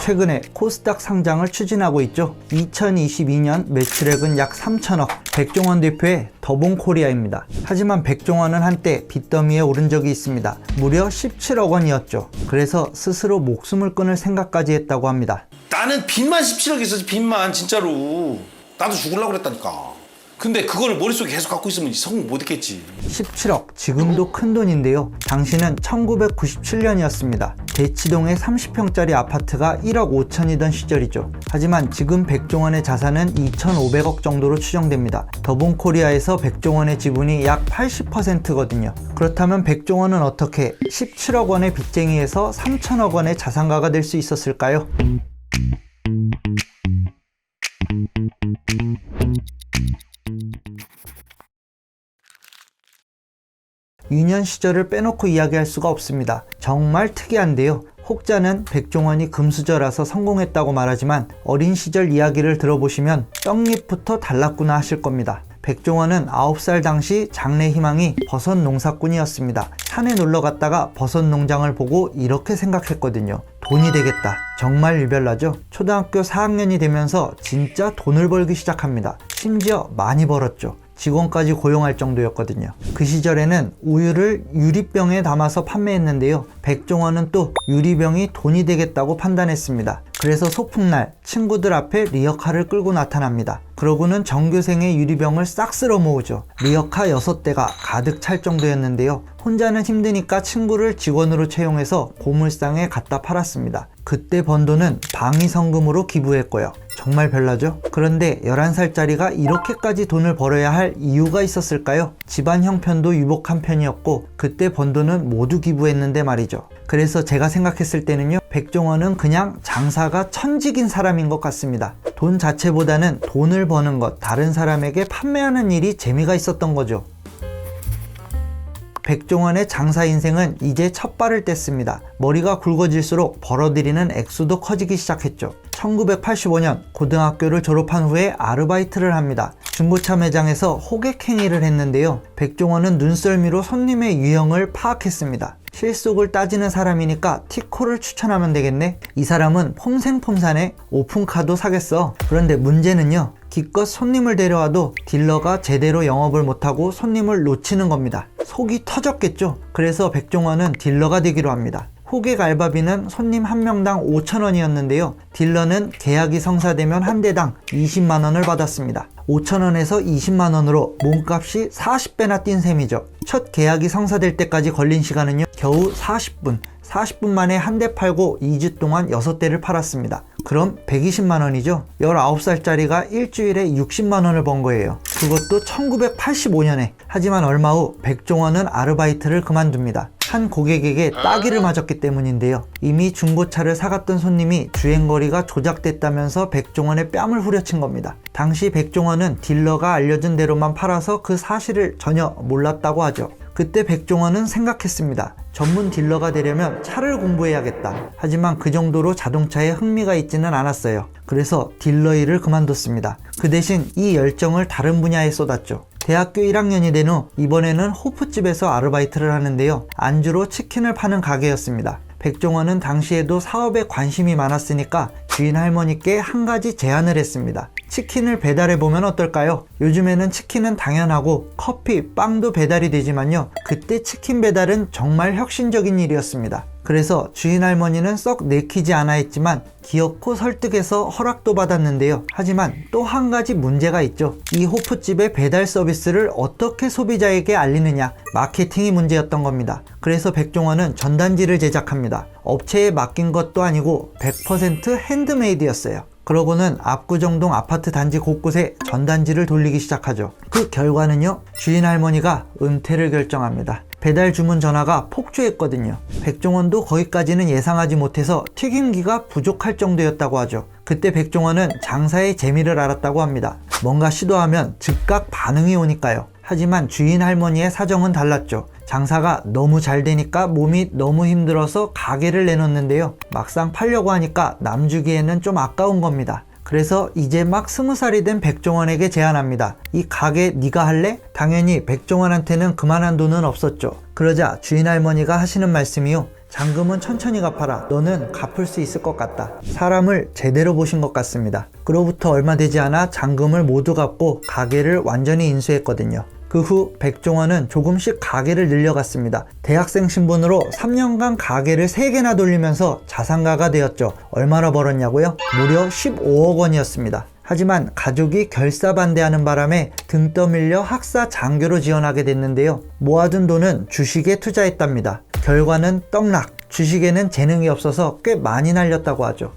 최근에 코스닥 상장을 추진하고 있죠. 2022년 매출액은 약 3천억, 백종원 대표의 더본코리아입니다. 하지만 백종원은 한때 빚더미에 오른 적이 있습니다. 무려 17억 원이었죠. 그래서 스스로 목숨을 끊을 생각까지 했다고 합니다. 나는 빚만 17억 있었지. 빚만 진짜로. 나도 죽으려고 그랬다니까. 근데 그거를 머릿속에 계속 갖고 있으면 성공 못 했겠지. 17억, 지금도 큰 돈인데요. 당시는 1997년이었습니다. 대치동의 30평짜리 아파트가 1억 5천이던 시절이죠. 하지만 지금 백종원의 자산은 2,500억 정도로 추정됩니다. 더본코리아에서 백종원의 지분이 약 80%거든요. 그렇다면 백종원은 어떻게 17억 원의 빚쟁이에서 3천억 원의 자산가가 될 수 있었을까요? 유년 시절을 빼놓고 이야기할 수가 없습니다. 정말 특이한데요. 혹자는 백종원이 금수저라서 성공했다고 말하지만 어린 시절 이야기를 들어보시면 떡잎부터 달랐구나 하실 겁니다. 백종원은 9살 당시 장래 희망이 버섯 농사꾼이었습니다. 산에 놀러 갔다가 버섯 농장을 보고 이렇게 생각했거든요. 돈이 되겠다. 정말 유별나죠? 초등학교 4학년이 되면서 진짜 돈을 벌기 시작합니다. 심지어 많이 벌었죠. 직원까지 고용할 정도였거든요. 그 시절에는 우유를 유리병에 담아서 판매했는데요. 백종원은 또 유리병이 돈이 되겠다고 판단했습니다. 그래서 소풍날 친구들 앞에 리어카를 끌고 나타납니다. 그러고는 전교생의 유리병을 싹 쓸어 모으죠. 리어카 6대가 가득 찰 정도였는데요. 혼자는 힘드니까 친구를 직원으로 채용해서 고물상에 갖다 팔았습니다. 그때 번 돈은 방위성금으로 기부했고요. 정말 별나죠? 그런데 11살짜리가 이렇게까지 돈을 벌어야 할 이유가 있었을까요? 집안 형편도 유복한 편이었고 그때 번 돈은 모두 기부했는데 말이죠. 그래서 제가 생각했을 때는요, 백종원은 그냥 장사가 천직인 사람인 것 같습니다. 돈 자체보다는 돈을 버는 것, 다른 사람에게 판매하는 일이 재미가 있었던 거죠. 백종원의 장사 인생은 이제 첫 발을 뗐습니다. 머리가 굵어질수록 벌어들이는 액수도 커지기 시작했죠. 1985년 고등학교를 졸업한 후에 아르바이트를 합니다. 중고차 매장에서 호객행위를 했는데요. 백종원은 눈썰미로 손님의 유형을 파악했습니다. 실속을 따지는 사람이니까 티코를 추천하면 되겠네. 이 사람은 폼생폼사네. 오픈카도 사겠어. 그런데 문제는요, 기껏 손님을 데려와도 딜러가 제대로 영업을 못하고 손님을 놓치는 겁니다. 속이 터졌겠죠. 그래서 백종원은 딜러가 되기로 합니다. 호객 알바비는 손님 한 명당 5,000원이었는데요. 딜러는 계약이 성사되면 한 대당 20만원을 받았습니다. 5,000원에서 20만원으로 몸값이 40배나 뛴 셈이죠. 첫 계약이 성사될 때까지 걸린 시간은요, 겨우 40분. 40분 만에 한 대 팔고 2주 동안 6대를 팔았습니다. 그럼 120만원이죠. 19살짜리가 일주일에 60만원을 번 거예요. 그것도 1985년에. 하지만 얼마 후 백종원은 아르바이트를 그만둡니다. 한 고객에게 따기를 맞았기 때문인데요. 이미 중고차를 사갔던 손님이 주행거리가 조작됐다면서 백종원의 뺨을 후려친 겁니다. 당시 백종원은 딜러가 알려준 대로만 팔아서 그 사실을 전혀 몰랐다고 하죠. 그때 백종원은 생각했습니다. 전문 딜러가 되려면 차를 공부해야겠다. 하지만 그 정도로 자동차에 흥미가 있지는 않았어요. 그래서 딜러 일을 그만뒀습니다. 그 대신 이 열정을 다른 분야에 쏟았죠. 대학교 1학년이 된 후 이번에는 호프집에서 아르바이트를 하는데요. 안주로 치킨을 파는 가게였습니다. 백종원은 당시에도 사업에 관심이 많았으니까 주인 할머니께 한 가지 제안을 했습니다. 치킨을 배달해보면 어떨까요? 요즘에는 치킨은 당연하고 커피, 빵도 배달이 되지만요, 그때 치킨 배달은 정말 혁신적인 일이었습니다. 그래서 주인 할머니는 썩 내키지 않아 했지만 귀엽고 설득해서 허락도 받았는데요. 하지만 또 한 가지 문제가 있죠. 이 호프집의 배달 서비스를 어떻게 소비자에게 알리느냐, 마케팅이 문제였던 겁니다. 그래서 백종원은 전단지를 제작합니다. 업체에 맡긴 것도 아니고 100% 핸드메이드였어요. 그러고는 압구정동 아파트 단지 곳곳에 전단지를 돌리기 시작하죠. 그 결과는요, 주인 할머니가 은퇴를 결정합니다. 배달 주문 전화가 폭주했거든요. 백종원도 거기까지는 예상하지 못해서 튀김기가 부족할 정도였다고 하죠. 그때 백종원은 장사의 재미를 알았다고 합니다. 뭔가 시도하면 즉각 반응이 오니까요. 하지만 주인 할머니의 사정은 달랐죠. 장사가 너무 잘 되니까 몸이 너무 힘들어서 가게를 내놓는데요. 막상 팔려고 하니까 남주기에는 좀 아까운 겁니다. 그래서 이제 막 20살이 된 백종원에게 제안합니다. 이 가게 네가 할래? 당연히 백종원한테는 그만한 돈은 없었죠. 그러자 주인 할머니가 하시는 말씀이요, 잔금은 천천히 갚아라. 너는 갚을 수 있을 것 같다. 사람을 제대로 보신 것 같습니다. 그로부터 얼마 되지 않아 잔금을 모두 갚고 가게를 완전히 인수했거든요. 그 후 백종원은 조금씩 가게를 늘려갔습니다. 대학생 신분으로 3년간 가게를 3개나 돌리면서 자산가가 되었죠. 얼마나 벌었냐고요? 무려 15억 원이었습니다. 하지만 가족이 결사반대하는 바람에 등 떠밀려 학사 장교로 지원하게 됐는데요. 모아둔 돈은 주식에 투자했답니다. 결과는 떡락. 주식에는 재능이 없어서 꽤 많이 날렸다고 하죠.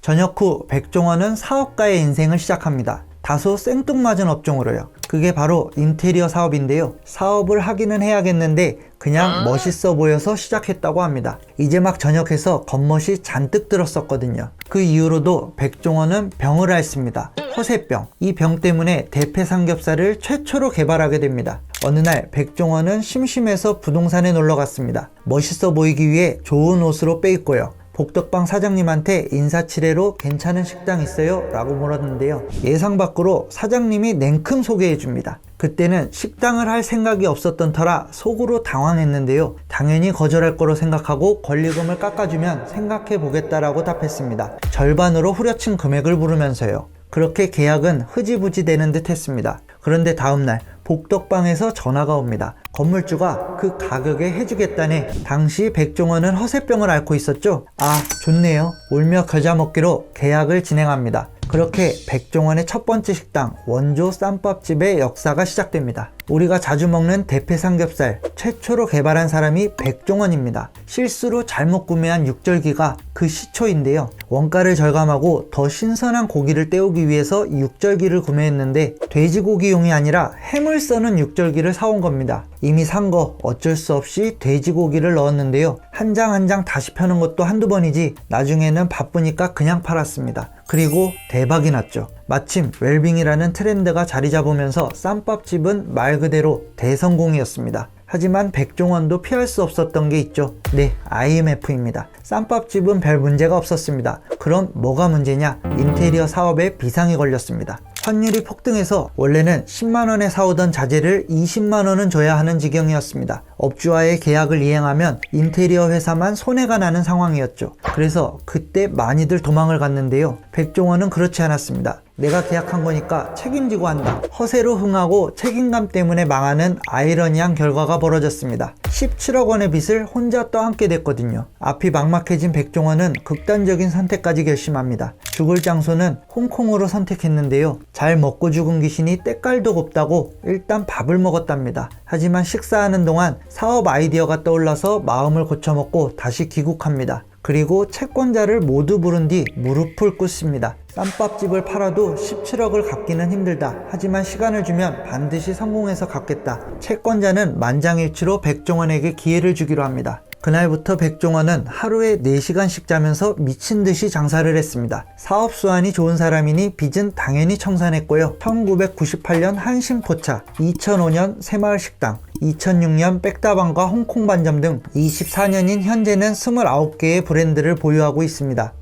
전역 후 백종원은 사업가의 인생을 시작합니다. 다소 생뚱맞은 업종으로요. 그게 바로 인테리어 사업인데요. 사업을 하기는 해야겠는데 그냥 멋있어 보여서 시작했다고 합니다. 이제 막 전역해서 겉멋이 잔뜩 들었었거든요. 그 이후로도 백종원은 병을 앓습니다. 허세병. 이 병 때문에 대패 삼겹살을 최초로 개발하게 됩니다. 어느 날 백종원은 심심해서 부동산에 놀러 갔습니다. 멋있어 보이기 위해 좋은 옷으로 빼입고요. 복덕방 사장님한테 인사치레로 괜찮은 식당 있어요? 라고 물었는데요. 예상 밖으로 사장님이 냉큼 소개해 줍니다. 그때는 식당을 할 생각이 없었던 터라 속으로 당황했는데요. 당연히 거절할 거로 생각하고 권리금을 깎아주면 생각해 보겠다라고 답했습니다. 절반으로 후려친 금액을 부르면서요. 그렇게 계약은 흐지부지 되는 듯 했습니다. 그런데 다음날 복덕방에서 전화가 옵니다. 건물주가 그 가격에 해주겠다네. 당시 백종원은 허세병을 앓고 있었죠. 아, 좋네요. 울며 겨자 먹기로 계약을 진행합니다. 그렇게 백종원의 첫 번째 식당 원조 쌈밥집의 역사가 시작됩니다. 우리가 자주 먹는 대패 삼겹살 최초로 개발한 사람이 백종원입니다. 실수로 잘못 구매한 육절기가 그 시초인데요. 원가를 절감하고 더 신선한 고기를 때우기 위해서 육절기를 구매했는데 돼지고기용이 아니라 햄을 써는 육절기를 사온 겁니다. 이미 산 거 어쩔 수 없이 돼지고기를 넣었는데요. 한 장 한 장 다시 펴는 것도 한두 번이지 나중에는 바쁘니까 그냥 팔았습니다. 그리고 대박이 났죠. 마침 웰빙이라는 트렌드가 자리 잡으면서 쌈밥집은 말 그대로 대성공이었습니다. 하지만 백종원도 피할 수 없었던 게 있죠. 네, IMF입니다. 쌈밥집은 별 문제가 없었습니다. 그럼 뭐가 문제냐? 인테리어 사업에 비상이 걸렸습니다. 환율이 폭등해서 원래는 10만원에 사오던 자재를 20만원은 줘야 하는 지경이었습니다. 업주와의 계약을 이행하면 인테리어 회사만 손해가 나는 상황이었죠. 그래서 그때 많이들 도망을 갔는데요. 백종원은 그렇지 않았습니다. 내가 계약한 거니까 책임지고 한다. 허세로 흥하고 책임감 때문에 망하는 아이러니한 결과가 벌어졌습니다. 17억 원의 빚을 혼자 떠안게 됐거든요. 앞이 막막해진 백종원은 극단적인 선택까지 결심합니다. 죽을 장소는 홍콩으로 선택했는데요. 잘 먹고 죽은 귀신이 때깔도 곱다고 일단 밥을 먹었답니다. 하지만 식사하는 동안 사업 아이디어가 떠올라서 마음을 고쳐먹고 다시 귀국합니다. 그리고 채권자를 모두 부른 뒤 무릎을 꿇습니다. 쌈밥집을 팔아도 17억을 갚기는 힘들다. 하지만 시간을 주면 반드시 성공해서 갚겠다. 채권자는 만장일치로 백종원에게 기회를 주기로 합니다. 그날부터 백종원은 하루에 4시간씩 자면서 미친 듯이 장사를 했습니다. 사업 수완이 좋은 사람이니 빚은 당연히 청산했고요. 1998년 한신포차, 2005년 새마을식당, 2006년 백다방과 홍콩반점 등 24년인 현재는 29개의 브랜드를 보유하고 있습니다.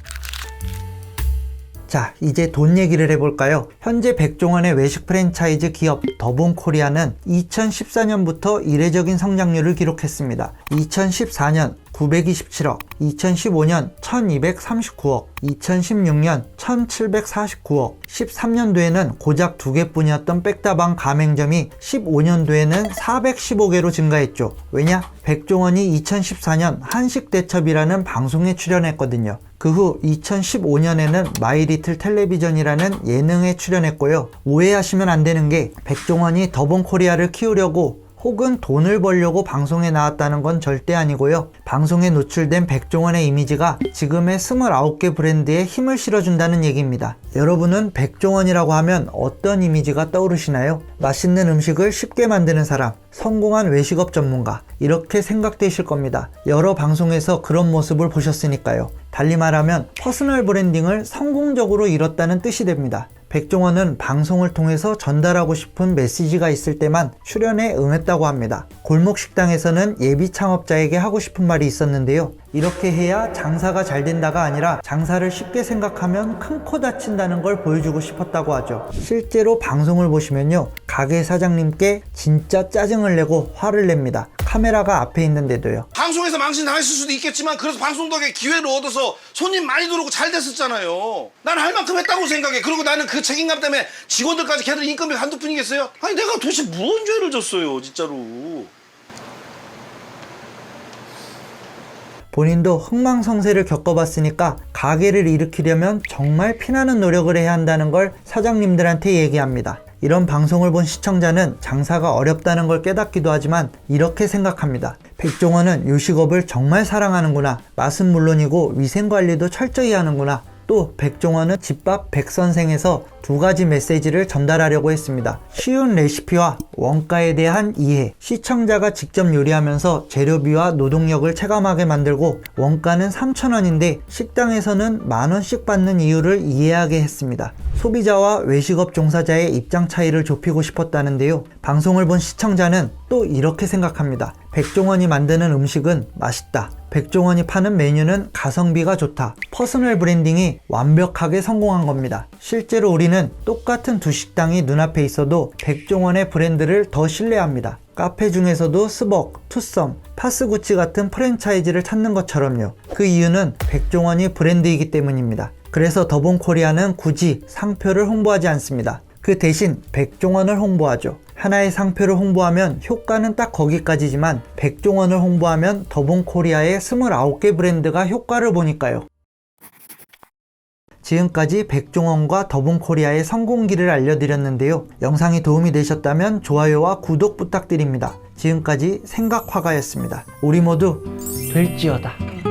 자, 이제 돈 얘기를 해볼까요? 현재 백종원의 외식 프랜차이즈 기업 더본코리아는 2014년부터 이례적인 성장률을 기록했습니다. 2014년 927억, 2015년 1239억, 2016년 1749억, 13년도에는 고작 2개뿐이었던 백다방 가맹점이 15년도에는 415개로 증가했죠. 왜냐? 백종원이 2014년 한식대첩이라는 방송에 출연했거든요. 그 후 2015년에는 마이리틀 텔레비전이라는 예능에 출연했고요. 오해하시면 안 되는 게 백종원이 더본코리아를 키우려고 혹은 돈을 벌려고 방송에 나왔다는 건 절대 아니고요. 방송에 노출된 백종원의 이미지가 지금의 29개 브랜드에 힘을 실어준다는 얘기입니다. 여러분은 백종원이라고 하면 어떤 이미지가 떠오르시나요? 맛있는 음식을 쉽게 만드는 사람, 성공한 외식업 전문가, 이렇게 생각되실 겁니다. 여러 방송에서 그런 모습을 보셨으니까요. 달리 말하면 퍼스널 브랜딩을 성공적으로 이뤘다는 뜻이 됩니다. 백종원은 방송을 통해서 전달하고 싶은 메시지가 있을 때만 출연에 응했다고 합니다. 골목 식당에서는 예비 창업자에게 하고 싶은 말이 있었는데요. 이렇게 해야 장사가 잘 된다가 아니라 장사를 쉽게 생각하면 큰 코 다친다는 걸 보여주고 싶었다고 하죠. 실제로 방송을 보시면요. 가게 사장님께 진짜 짜증을 내고 화를 냅니다. 카메라가 앞에 있는데도요. 방송에서 망신 당했을 수도 있겠지만 그래서 방송 덕에 기회를 얻어서 손님 많이 들어오고 잘 됐었잖아요. 난 할 만큼 했다고 생각해. 그리고 나는 그 책임감 때문에 직원들까지 걔들 인건비 한두 푼이겠어요? 아니 내가 도대체 무슨 죄를 졌어요 진짜로. 본인도 흥망성쇠를 겪어봤으니까 가게를 일으키려면 정말 피나는 노력을 해야 한다는 걸 사장님들한테 얘기합니다. 이런 방송을 본 시청자는 장사가 어렵다는 걸 깨닫기도 하지만 이렇게 생각합니다. 백종원은 요식업을 정말 사랑하는구나. 맛은 물론이고 위생관리도 철저히 하는구나. 또 백종원은 집밥 백선생에서 두 가지 메시지를 전달하려고 했습니다. 쉬운 레시피와 원가에 대한 이해. 시청자가 직접 요리하면서 재료비와 노동력을 체감하게 만들고 원가는 3,000원인데 식당에서는 10,000원씩 받는 이유를 이해하게 했습니다. 소비자와 외식업 종사자의 입장 차이를 좁히고 싶었다는데요. 방송을 본 시청자는 또 이렇게 생각합니다. 백종원이 만드는 음식은 맛있다. 백종원이 파는 메뉴는 가성비가 좋다. 퍼스널 브랜딩이 완벽하게 성공한 겁니다. 실제로 우리는 똑같은 두 식당이 눈앞에 있어도 백종원의 브랜드를 더 신뢰합니다. 카페 중에서도 스벅, 투썸, 파스구치 같은 프랜차이즈를 찾는 것처럼요. 그 이유는 백종원이 브랜드이기 때문입니다. 그래서 더본코리아는 굳이 상표를 홍보하지 않습니다. 그 대신 백종원을 홍보하죠. 하나의 상표를 홍보하면 효과는 딱 거기까지지만 백종원을 홍보하면 더본코리아의 29개 브랜드가 효과를 보니까요. 지금까지 백종원과 더본코리아의 성공기를 알려드렸는데요. 영상이 도움이 되셨다면 좋아요와 구독 부탁드립니다. 지금까지 생각화가였습니다. 우리 모두 될지어다.